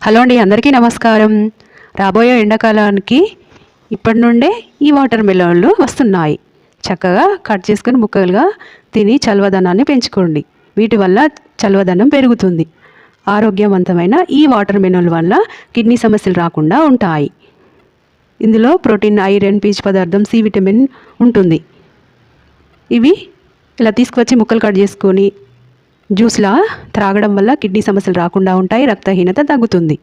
Hello అండి, అందరికీ నమస్కారం. రాబోయే ఎండాకాలానికి ఇప్పటి నుండే ఈ వాటర్ మెలన్లు వస్తున్నాయి. చక్కగా కట్ చేసుకుని ముక్కలుగా తిని చల్లదనాన్ని పెంచుకోండి. వీటి వల్ల చల్లదనం పెరుగుతుంది. ఆరోగ్యవంతమైన ఈ వాటర్ మెలన్ల వల్ల కిడ్నీ సమస్యలు రాకుండా ఉంటాయి. ఇందులో ప్రోటీన్, ఐరన్, పీచు పదార్థం, సి విటమిన్ ఉంటుంది. ఇవి ఇలా తీసుకువచ్చి ముక్కలు కట్ చేసుకొని జ్యూస్లా త్రాగడం వల్ల కిడ్నీ సమస్యలు రాకుండా ఉంటాయి, రక్తహీనత తగ్గుతుంది.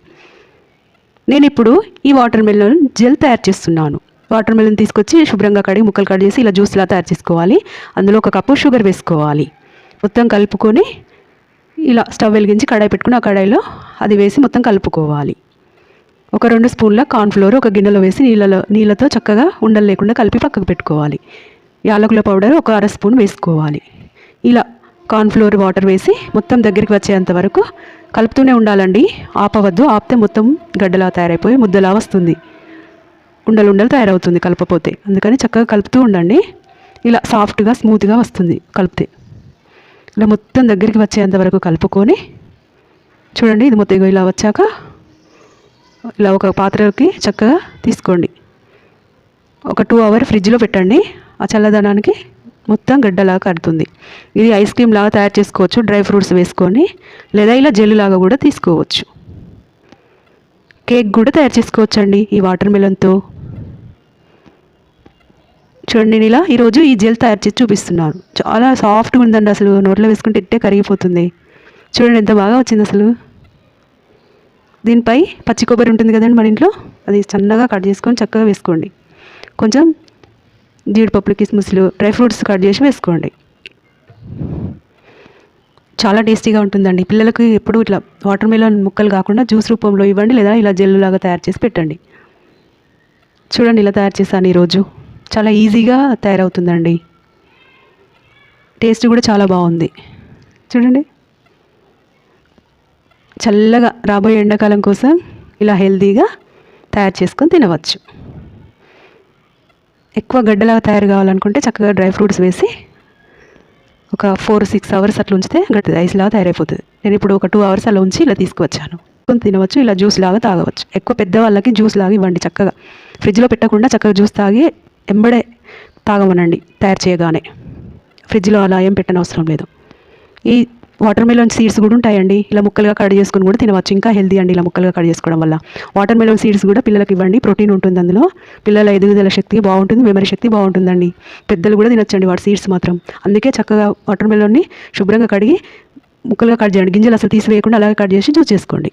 నేను ఇప్పుడు ఈ వాటర్ మెలన్ జెల్ తయారు చేస్తున్నాను. వాటర్ మెలన్ తీసుకొచ్చి శుభ్రంగా కడిగి ముక్కలు కట్ చేసి ఇలా జ్యూస్లా తయారు చేసుకోవాలి. అందులో 1 కప్పు షుగర్ వేసుకోవాలి. మొత్తం కలుపుకొని ఇలా స్టవ్ వెలిగించి కడాయి పెట్టుకుని ఆ కడాయిలో అది వేసి మొత్తం కలుపుకోవాలి. 2 స్పూన్ల కార్న్ఫ్లోర్ ఒక గిన్నెలో వేసి నీళ్ళతో చక్కగా ఉండలు లేకుండా కలిపి పక్కకు పెట్టుకోవాలి. యాలకుల పౌడర్ 1 అర స్పూన్ వేసుకోవాలి. ఇలా కార్న్ఫ్లోర్ వాటర్ వేసి మొత్తం దగ్గరికి వచ్చేంత వరకు కలుపుతూనే ఉండాలండి. ఆపవద్దు. ఆపితే మొత్తం గడ్డలా తయారైపోయి ముద్దలా వస్తుంది, ఉండలు తయారవుతుంది కలపపోతే. అందుకని చక్కగా కలుపుతూ ఉండండి. ఇలా సాఫ్ట్గా స్మూత్గా వస్తుంది కలిపితే. ఇలా మొత్తం దగ్గరికి వచ్చేంత వరకు కలుపుకొని చూడండి. ఇది మొత్తం ఇలా వచ్చాక ఇలా ఒక పాత్రకి చక్కగా తీసుకోండి. ఒక 2 అవర్స్ ఫ్రిడ్జ్లో పెట్టండి. ఆ చల్లదనానికి మొత్తం గడ్డలాగా కడుతుంది. ఇది ఐస్ క్రీమ్ లాగా తయారు చేసుకోవచ్చు, డ్రై ఫ్రూట్స్ వేసుకొని, లేదా ఇలా జెల్ లాగా కూడా తీసుకోవచ్చు. కేక్ కూడా తయారు చేసుకోవచ్చు అండి ఈ వాటర్ మెలన్తో. చూడండి, నేను ఇలా ఈరోజు ఈ జెల్ తయారు చేసి చూపిస్తున్నాను. చాలా సాఫ్ట్గా ఉందండి. అసలు నోట్లో వేసుకుంటే ఇట్టే కరిగిపోతుంది. చూడండి ఎంత బాగా వచ్చింది అసలు. దీనిపై పచ్చి కొబ్బరి ఉంటుంది కదండి మన ఇంట్లో, అది సన్నగా కట్ చేసుకొని చక్కగా వేసుకోండి. కొంచెం జీడిపప్పులు, కిస్మిస్లు, డ్రై ఫ్రూట్స్ కట్ చేసి వేసుకోండి. చాలా టేస్టీగా ఉంటుందండి. పిల్లలకి ఎప్పుడు ఇట్లా వాటర్ మెలన్ ముక్కలు కాకుండా జ్యూస్ రూపంలో ఇవ్వండి, లేదా ఇలా జెల్ లాగా తయారు చేసి పెట్టండి. చూడండి, ఇలా తయారు చేశాను ఈరోజు. చాలా ఈజీగా తయారవుతుందండి. టేస్ట్ కూడా చాలా బాగుంది. చూడండి, చల్లగా రాబోయే ఎండాకాలం కోసం ఇలా హెల్తీగా తయారు చేసుకొని తినవచ్చు. ఎక్కువ గడ్డలాగా తయారు కావాలనుకుంటే చక్కగా డ్రై ఫ్రూట్స్ వేసి ఒక 4-6 అవర్స్ అట్లా ఉంచితే గడ్డ ఐస్ లాగా తయారైపోతుంది. నేను ఇప్పుడు ఒక 2 అవర్స్ అలా ఉంచి ఇలా తీసుకువచ్చాను. తినవచ్చు, ఇలా జ్యూస్ లాగా తాగవచ్చు. ఎక్కువ పెద్దవాళ్ళకి జ్యూస్ లాగా ఇవ్వండి. చక్కగా ఫ్రిడ్జ్లో పెట్టకుండా చక్కగా జ్యూస్ తాగి ఎంబడే తాగమనండి. తయారు చేయగానే ఫ్రిడ్జ్లో అలా ఏం పెట్టనవసరం లేదు. ఈ వాటర్ మెలన్ సీడ్స్ కూడా ఉంటాయండి. ఇలా ముక్కలుగా కట్ చేసుకుని కూడా తినవచ్చు. ఇంకా హెల్తీ అండి ఇలా ముక్కలుగా కట్ చేసుకోవడం వల్ల. వాటర్ మెలన్ సీడ్స్ కూడా పిల్లలకి ఇవ్వండి. ప్రోటీన్ ఉంటుంది అందులో. పిల్లల ఎదుగుదల శక్తి బాగుంటుంది, మెమరీ శక్తి బాగుంటుందండి. పెద్దలు కూడా తినొచ్చండి వాటి సీడ్స్ మాత్రం. అందుకే చక్కగా వాటర్ మెలన్ని శుభ్రంగా కడిగి ముక్కలుగా కట్ చేయండి. గింజలు అసలు తీసివేయకుండా అలాగే కట్ చేసి జ్యూస్ చేసుకోండి.